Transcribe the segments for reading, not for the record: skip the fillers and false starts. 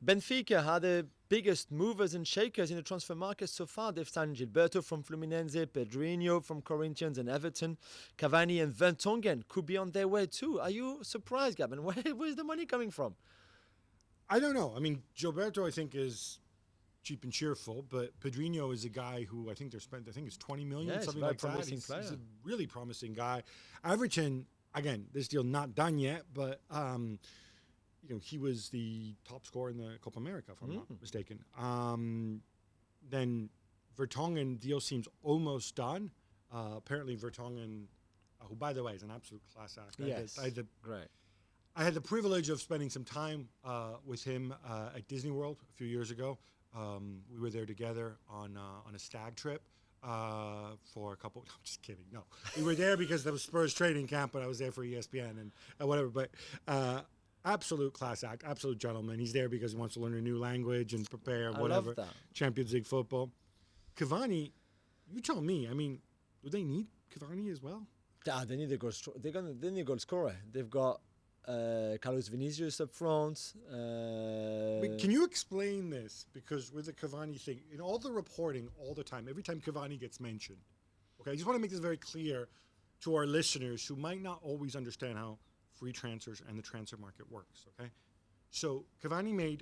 Benfica are the biggest movers and shakers in the transfer market so far. They've signed Gilberto from Fluminense, Pedrinho from Corinthians and Everton. Cavani and Vertonghen could be on their way too. Are you surprised, Gavin? Where's the money coming from? I don't know. I mean, Gilberto, I think, is cheap and cheerful, but Pedrinho is a guy who I think it's 20 million, something like that. He's a really promising guy. Everton, again, this deal not done yet, but he was the top scorer in the Copa America, if I'm not mistaken. Then Vertonghen deal seems almost done. Apparently Vertonghen, who by the way is an absolute class act. Yes, great. I had the privilege of spending some time with him at Disney World a few years ago. We were there together on a stag trip for a couple. No, I'm just kidding. No, we were there because there was Spurs training camp, but I was there for ESPN and whatever. But absolute class act, absolute gentleman. He's there because he wants to learn a new language and prepare whatever. I love that. Champions League football. Cavani, you tell me. I mean, do they need Cavani as well? They need a goal. They need a goal scorer. They've got Carlos Vinicius up front. But can you explain this? Because with the Cavani thing, in all the reporting, all the time, every time Cavani gets mentioned, okay, I just want to make this very clear to our listeners who might not always understand how free transfers and the transfer market works, okay? So Cavani made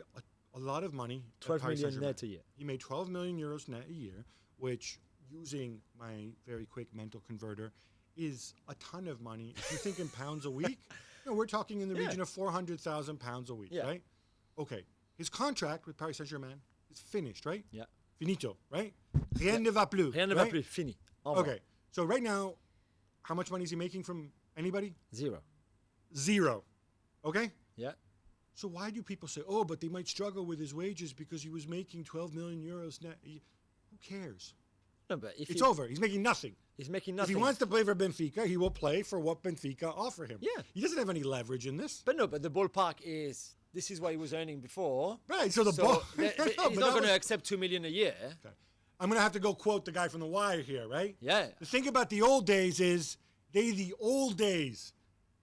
a lot of money. 12 million net a year. He made 12 million euros net a year, which, using my very quick mental converter, is a ton of money. If you think in pounds a week, we're talking in the region of 400,000 pounds a week, right? Okay. His contract with Paris Saint-Germain is finished, right? Yeah. Finito, right? Rien ne va plus. Rien ne va plus. Fini. Okay. So right now, how much money is he making from anybody? Zero. Okay? Yeah. So why do people say, oh, but they might struggle with his wages because he was making 12 million euros net? Who cares? No, but if it's over. He's making nothing. He's making nothing. If he wants to play for Benfica, he will play for what Benfica offer him. Yeah. He doesn't have any leverage in this. But the ballpark is, this is what he was earning before. Right, so he's not going to accept 2 million a year. Okay. I'm going to have to go quote the guy from The Wire here, right? Yeah. The thing about the old days is, the old days.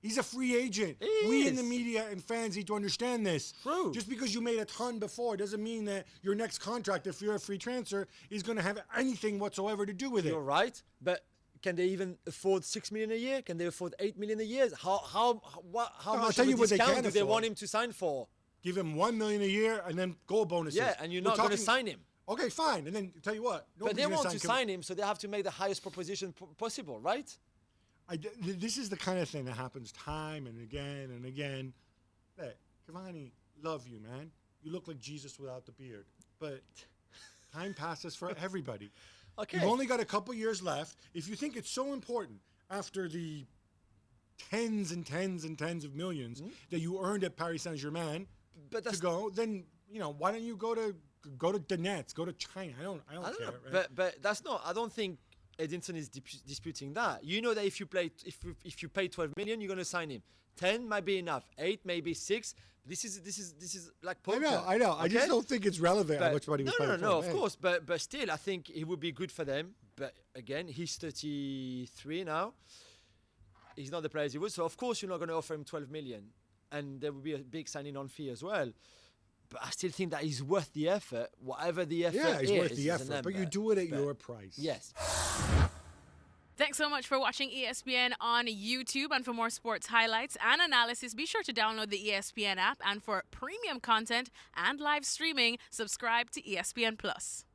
He's a free agent. We in the media and fans need to understand this. True. Just because you made a ton before doesn't mean that your next contract, if you're a free transfer, is going to have anything whatsoever to do with it. You're right, but can they even afford 6 million a year? Can they afford 8 million a year? How much of a discount do they want him to sign for? Give him 1 million a year and then goal bonuses. Yeah, and you're not going to sign him. Okay, fine. And then tell you what. But they want to sign him, so they have to make the highest proposition possible, right? This is the kind of thing that happens time and again and again. Hey, Cavani, love you, man. You look like Jesus without the beard. But time passes for everybody. Okay. You've only got a couple years left. If you think it's so important after the tens and tens and tens of millions that you earned at Paris Saint-Germain to go, then why don't you go to Donetsk, go to China? I don't care. Right? But that's not. I don't think Edinson is disputing that. You know that if you pay 12 million, you're going to sign him. 10 might be enough. 8, maybe 6. This is like poker. I know. Okay? I just don't think it's relevant how much money was paid. No, of course. But still, I think it would be good for them. But again, he's 33 now. He's not the player he was. So of course, you're not going to offer him 12 million, and there will be a big signing on fee as well. But I still think that he's worth the effort, whatever the effort is. Yeah, he's worth the effort, but you do it at your price. Yes. Thanks so much for watching ESPN on YouTube. And for more sports highlights and analysis, be sure to download the ESPN app. And for premium content and live streaming, subscribe to ESPN Plus.